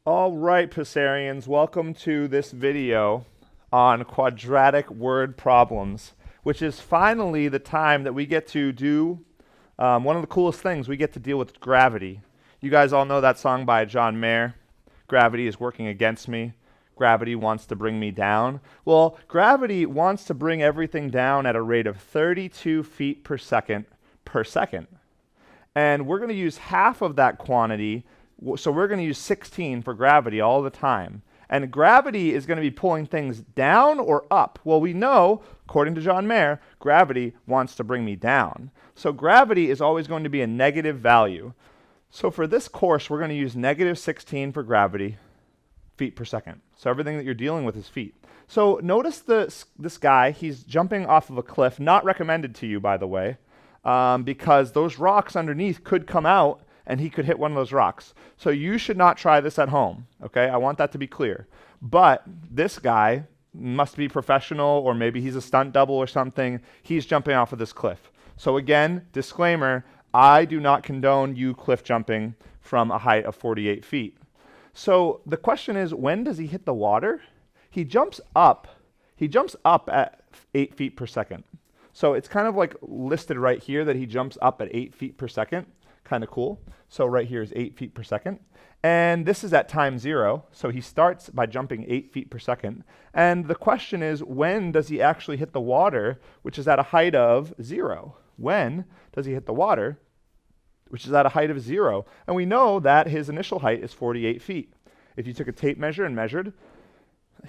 All right, Passerians, welcome to this video on quadratic word problems, which is finally the time that we get to do one of the coolest things. We get to deal with gravity. You guys all know that song by John Mayer, Gravity is Working Against Me. Gravity wants to bring me down. Well, gravity wants to bring everything down at a rate of 32 feet per second. And we're going to use half of that quantity. So we're going to use 16 for gravity all the time. And gravity is going to be pulling things down or up. Well, we know, according to John Mayer, gravity wants to bring me down. So gravity is always going to be a negative value. So for this course, we're going to use negative 16 for gravity, feet per second. So everything that you're dealing with is feet. So notice this guy, he's jumping off of a cliff, not recommended to you, by the way, because those rocks underneath could come out and he could hit one of those rocks. So you should not try this at home, okay? I want that to be clear. But this guy must be professional, or maybe he's a stunt double or something. He's jumping off of this cliff. So again, disclaimer, I do not condone you cliff jumping from a height of 48 feet. So the question is, when does he hit the water? He jumps up at 8 feet per second. So it's kind of like listed right here that he jumps up at 8 feet per second. Kind of cool. So right here is 8 feet per second. And this is at time 0. So he starts by jumping 8 feet per second. And the question is, when does he actually hit the water, which is at a height of 0? When does he hit the water, which is at a height of 0? And we know that his initial height is 48 feet. If you took a tape measure and measured,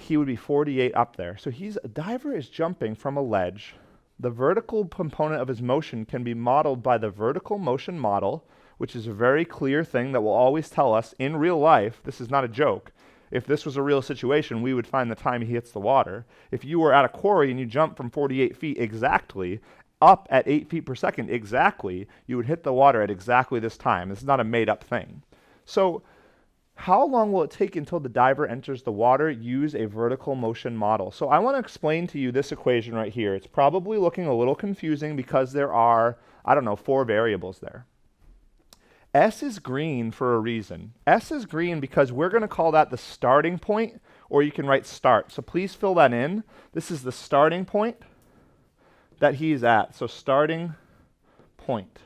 he would be 48 up there. So a diver is jumping from a ledge. The vertical component of his motion can be modeled by the vertical motion model, which is a very clear thing that will always tell us in real life, this is not a joke. If this was a real situation, we would find the time he hits the water. If you were at a quarry and you jumped from 48 feet exactly, up at 8 feet per second exactly, you would hit the water at exactly this time. This is not a made-up thing. So how long will it take until the diver enters the water? Use a vertical motion model. So I want to explain to you this equation right here. It's probably looking a little confusing because there are, 4 variables there. S is green for a reason. S is green because we're going to call that the starting point, or you can write start. So please fill that in. This is the starting point that he's at. So starting point.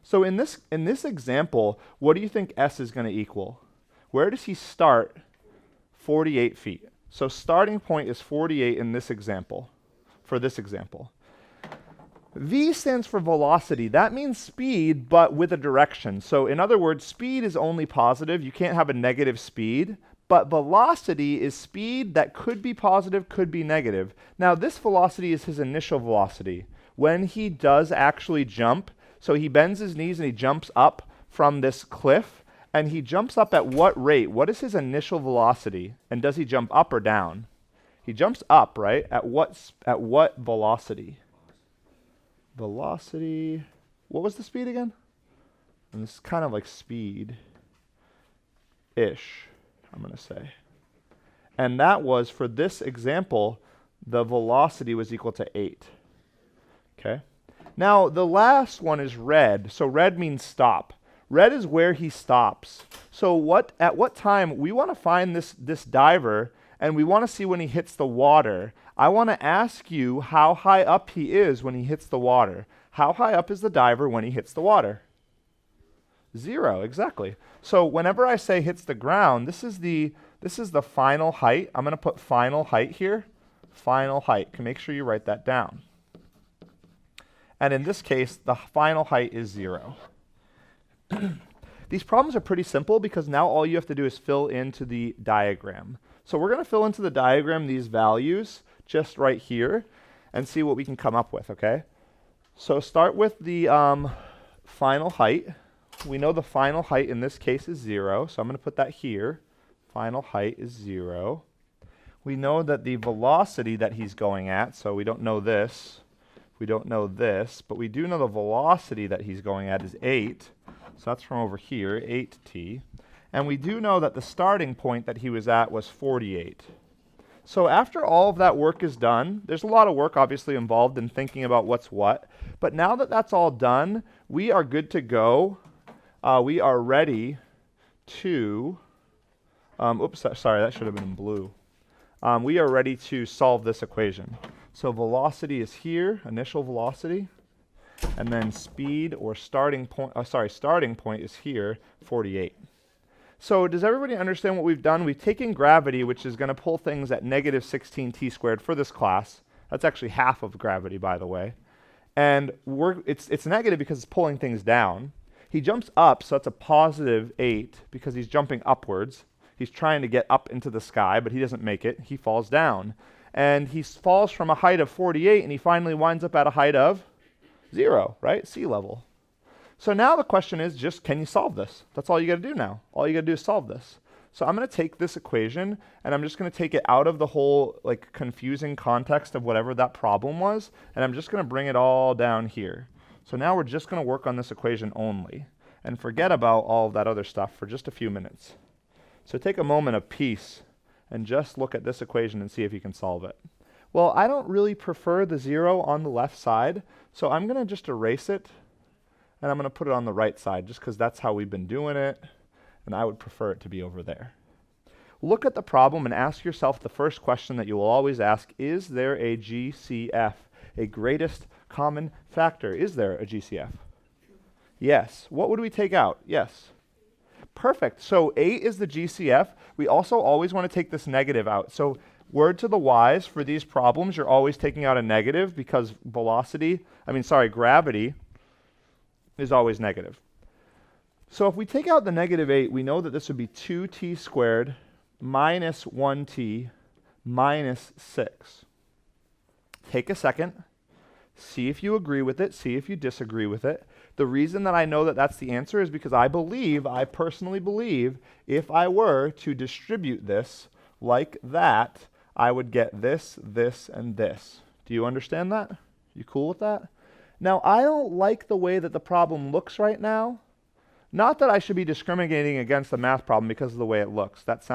So in this example, what do you think S is going to equal? Where does he start? 48 feet. So starting point is 48 in this example, for this example. V stands for velocity. That means speed, but with a direction. So in other words, speed is only positive. You can't have a negative speed. But velocity is speed that could be positive, could be negative. Now this velocity is his initial velocity. When he does actually jump, so he bends his knees and he jumps up from this cliff, and he jumps up at what rate? What is his initial velocity? And does he jump up or down? He jumps up, right? At what velocity? Velocity. What was the speed again? And this is kind of like speed-ish, I'm going to say. And that was, for this example, the velocity was equal to 8. Okay? Now, the last one is red. So red means stop. Red is where he stops. So at what time, we want to find this diver, and we want to see when he hits the water. I want to ask you how high up he is when he hits the water. How high up is the diver when he hits the water? 0, exactly. So whenever I say hits the ground, this is the final height. I'm going to put final height here. Final height. Make sure you write that down. And in this case, the final height is 0. These problems are pretty simple because now all you have to do is fill into the diagram. So we're going to fill into the diagram these values just right here and see what we can come up with, okay? So start with the final height. We know the final height in this case is 0, so I'm going to put that here. Final height is 0. We know that the velocity that he's going at, so we don't know this. We don't know this, but we do know the velocity that he's going at is 8. So that's from over here, 8t. And we do know that the starting point that he was at was 48. So after all of that work is done, there's a lot of work obviously involved in thinking about what's what. But now that that's all done, we are good to go. We are ready to Oops, sorry, that should have been in blue. We are ready to solve this equation. So velocity is here, initial velocity, and then speed or starting point is here, 48. So does everybody understand what we've done? We've taken gravity, which is going to pull things at negative 16t squared for this class. That's actually half of gravity, by the way. And it's negative because it's pulling things down. He jumps up, so that's a positive 8 because he's jumping upwards. He's trying to get up into the sky, but he doesn't make it. He falls down. And he falls from a height of 48, and he finally winds up at a height of 0, right? Sea level. So now the question is just, can you solve this? That's all you got to do now. All you got to do is solve this. So I'm going to take this equation, and I'm just going to take it out of the whole confusing context of whatever that problem was, and I'm just going to bring it all down here. So now we're just going to work on this equation only, and forget about all of that other stuff for just a few minutes. So take a moment of peace, and just look at this equation and see if you can solve it. Well, I don't really prefer the 0 on the left side, so I'm going to just erase it, and I'm going to put it on the right side, just because that's how we've been doing it, and I would prefer it to be over there. Look at the problem and ask yourself the first question that you will always ask: is there a GCF, a greatest common factor? Is there a GCF? Yes. What would we take out? Yes. Perfect. So 8 is the GCF. We also always want to take this negative out. So word to the wise, for these problems, you're always taking out a negative because gravity is always negative. So if we take out the negative 8, we know that this would be 2t squared minus 1t minus 6. Take a second. See if you agree with it. See if you disagree with it. The reason that I know that that's the answer is because I personally believe, if I were to distribute this like that, I would get this, this, and this. Do you understand that? You cool with that? Now, I don't like the way that the problem looks right now. Not that I should be discriminating against the math problem because of the way it looks. That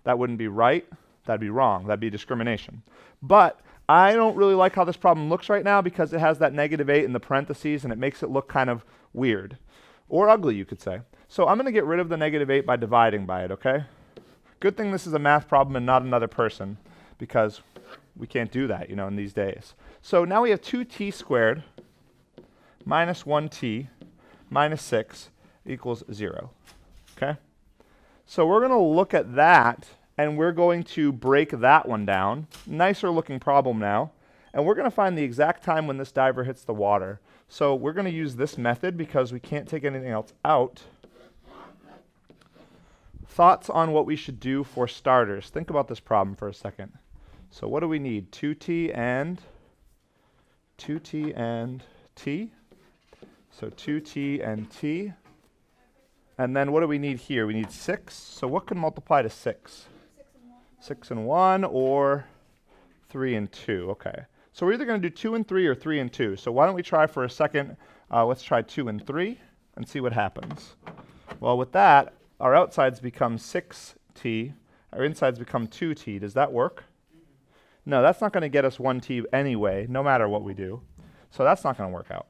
wouldn't be right. That'd be wrong. That'd be discrimination. But I don't really like how this problem looks right now because it has that negative 8 in the parentheses, and it makes it look kind of weird. Or ugly, you could say. So I'm going to get rid of the negative 8 by dividing by it, okay? Good thing this is a math problem and not another person, because we can't do that, in these days. So now we have 2t squared minus 1t minus 6 equals 0, okay? So we're going to look at that, and we're going to break that one down. Nicer looking problem now. And we're going to find the exact time when this diver hits the water. So we're going to use this method because we can't take anything else out. Thoughts on what we should do for starters? Think about this problem for a second. So what do we need? 2t and t. So 2t and t. And then what do we need here? We need 6. So what can multiply to 6? 6 and 1 or 3 and 2. Okay. So we're either going to do 2 and 3 or 3 and 2. So why don't we try for a second, let's try 2 and 3 and see what happens. Well, with that, our outsides become 6t, our insides become 2t. Does that work? No, that's not going to get us 1t anyway, no matter what we do. So that's not going to work out.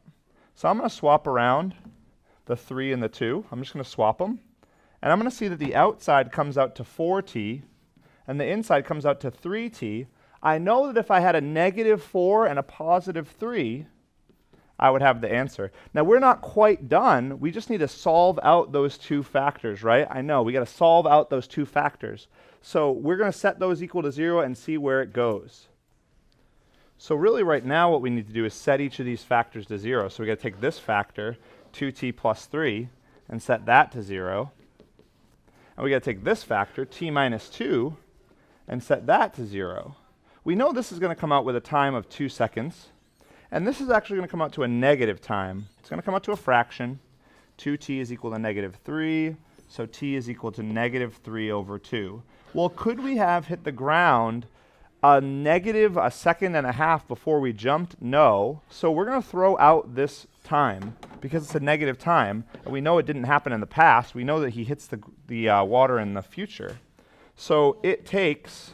So I'm going to swap around the 3 and the 2. I'm just going to swap them. And I'm going to see that the outside comes out to 4t, and the inside comes out to 3t. I know that if I had a negative 4 and a positive 3, I would have the answer. Now, we're not quite done. We just need to solve out those two factors, right? I know, we got to solve out those two factors. So we're going to set those equal to 0 and see where it goes. So really right now what we need to do is set each of these factors to 0. So we got to take this factor, 2t plus 3, and set that to 0. And we got to take this factor, t minus 2, and set that to 0. We know this is going to come out with a time of 2 seconds. And this is actually going to come out to a negative time. It's going to come out to a fraction. 2t is equal to negative 3. So t is equal to negative 3 over 2. Well, could we have hit the ground a second and a half before we jumped? No. So we're going to throw out this time because it's a negative time. And we know it didn't happen in the past. We know that he hits the water in the future. So it takes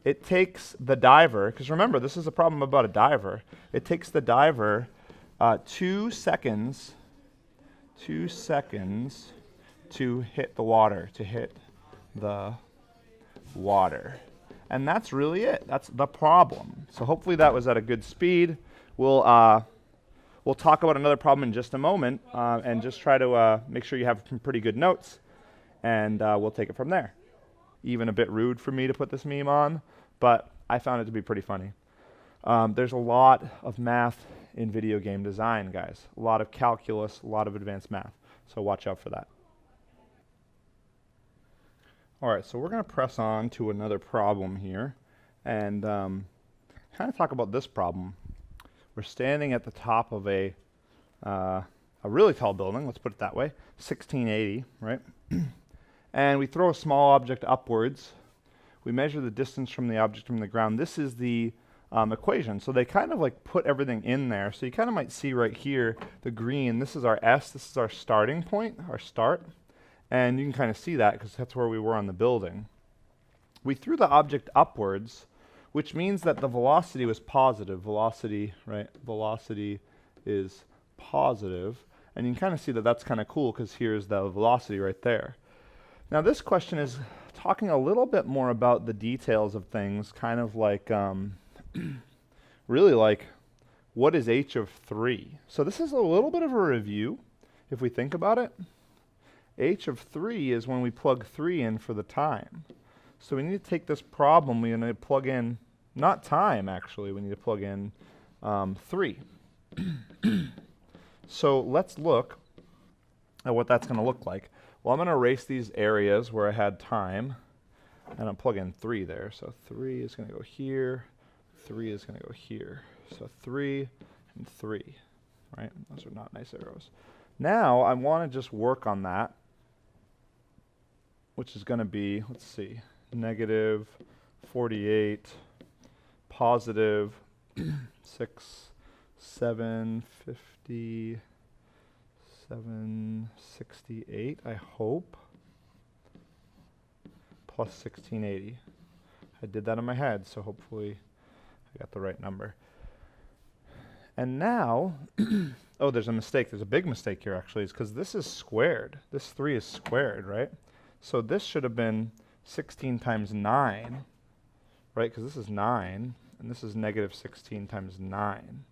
the diver, because remember, this is a problem about a diver. It takes the diver 2 seconds to hit the water, to hit the water. And that's really it. That's the problem. So hopefully that was at a good speed. We'll talk about another problem in just a moment, and just try to make sure you have some pretty good notes, and we'll take it from there. Even a bit rude for me to put this meme on, but I found it to be pretty funny. There's a lot of math in video game design, guys. A lot of calculus, a lot of advanced math. So watch out for that. All right, so we're going to press on to another problem here and kind of talk about this problem. We're standing at the top of a really tall building, let's put it that way, 1680, right? And we throw a small object upwards. We measure the distance from the object from the ground. This is the equation. So they kind of like put everything in there. So you kind of might see right here, the green, this is our S, this is our starting point, our start. And you can kind of see that because that's where we were on the building. We threw the object upwards, which means that the velocity was positive. Velocity, right? Velocity is positive. And you can kind of see that that's kind of cool because here's the velocity right there. Now this question is talking a little bit more about the details of things, kind of like, really like, what is h of 3? So this is a little bit of a review, if we think about it. H of 3 is when we plug 3 in for the time. So we need to take this problem, we need to plug in, not time actually, we need to plug in 3. So let's look at what that's going to look like. Well, I'm going to erase these areas where I had time, and I'm plugging 3 there. So 3 is going to go here, 3 is going to go here. So 3 and 3, right? Those are not nice arrows. Now I want to just work on that, which is going to be, let's see, negative 48, positive 6, 7, 50, 768, I hope, plus 1680. I did that in my head, so hopefully I got the right number. And now, oh, there's a mistake. There's a big mistake here, actually. It's because this is squared. This 3 is squared, right? So this should have been 16 times 9, right? Because this is 9, and this is negative 16 times 9.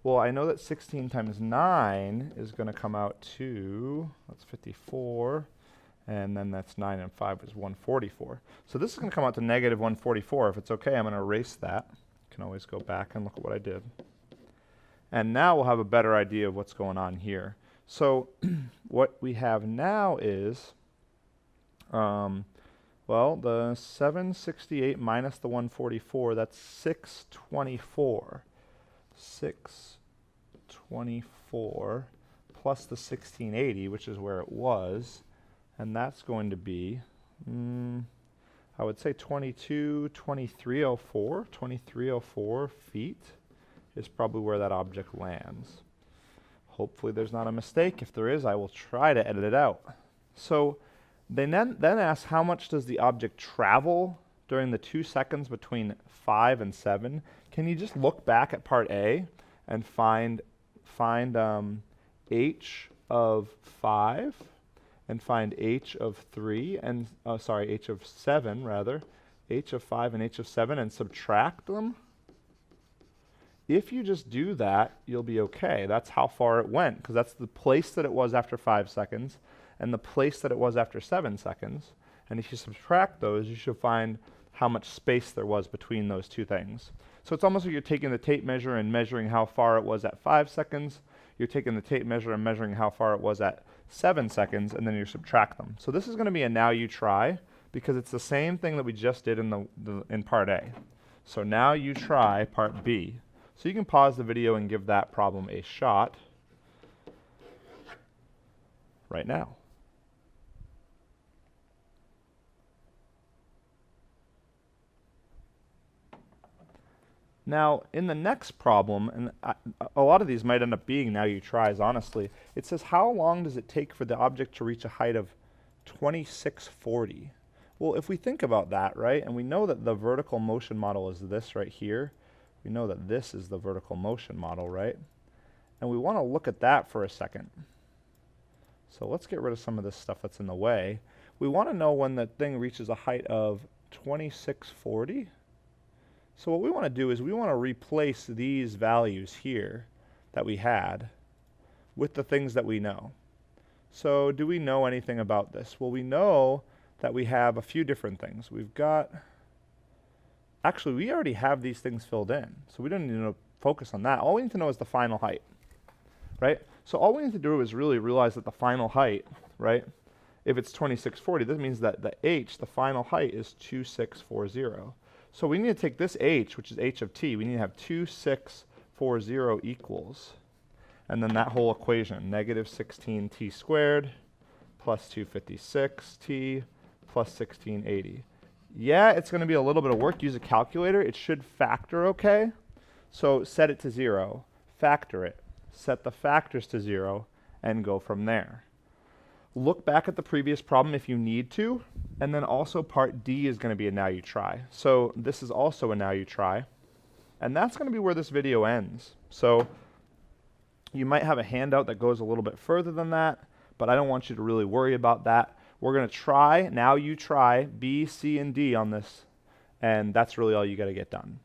Well, I know that 16 times 9 is going to come out to, that's 54, and then that's 9 and 5 is 144. So this is going to come out to negative 144. If it's okay, I'm going to erase that. You can always go back and look at what I did. And now we'll have a better idea of what's going on here. So what we have now is, well, the 768 minus the 144, that's 624. 624 plus the 1680, which is where it was, and that's going to be, I would say 2304 feet is probably where that object lands. Hopefully there's not a mistake. If there is, I will try to edit it out. So they then ask, how much does the object travel during the 2 seconds between 5 and 7? Can you just look back at part A and find h of 5 and find h of 3 and h of 7 rather, h of 5 and h of 7 and subtract them? If you just do that, you'll be okay. That's how far it went, because that's the place that it was after 5 seconds and the place that it was after 7 seconds. And if you subtract those, you should find how much space there was between those two things. So it's almost like you're taking the tape measure and measuring how far it was at 5 seconds. You're taking the tape measure and measuring how far it was at 7 seconds, and then you subtract them. So this is going to be a now you try, because it's the same thing that we just did in part A. So now you try part B. So you can pause the video and give that problem a shot right now. Now, in the next problem, and a lot of these might end up being now you tries, honestly, it says how long does it take for the object to reach a height of 2640? Well, if we think about that, right, and we know that the vertical motion model is this right here, we know that this is the vertical motion model, right? And we want to look at that for a second. So let's get rid of some of this stuff that's in the way. we want to know when the thing reaches a height of 2640. So what we want to do is we want to replace these values here that we had with the things that we know. So do we know anything about this? Well, we know that we have a few different things. We've got, actually, we already have these things filled in, so we don't need to focus on that. All we need to know is the final height, right? So all we need to do is really realize that the final height, right, if it's 2640, this means that the h, the final height, is 2640. So we need to take this h, which is h of t, we need to have 2640 equals, and then that whole equation, negative 16t squared plus 256t plus 1680. Yeah, it's going to be a little bit of work. Use a calculator. It should factor okay. So set it to 0, factor it, set the factors to 0, and go from there. Look back at the previous problem if you need to, and then also part D is going to be a now you try. So this is also a now you try, and that's going to be where this video ends. So you might have a handout that goes a little bit further than that, but I don't want you to really worry about that. We're going to try, now you try, B, C, and D on this, and that's really all you got to get done.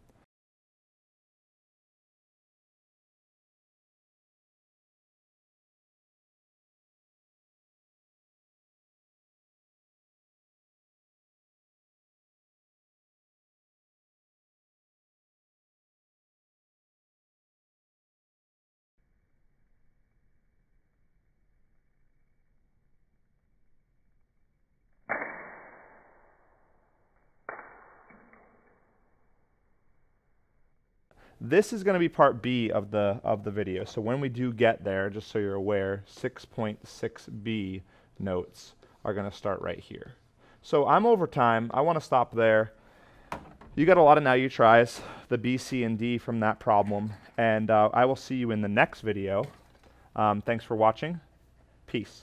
This is going to be part B of the video. So when we do get there, just so you're aware, 6.6b notes are going to start right here. So I'm over time. I want to stop there. You got a lot of now you tries, the B, C, and D from that problem, and I will see you in the next video. Thanks for watching. Peace.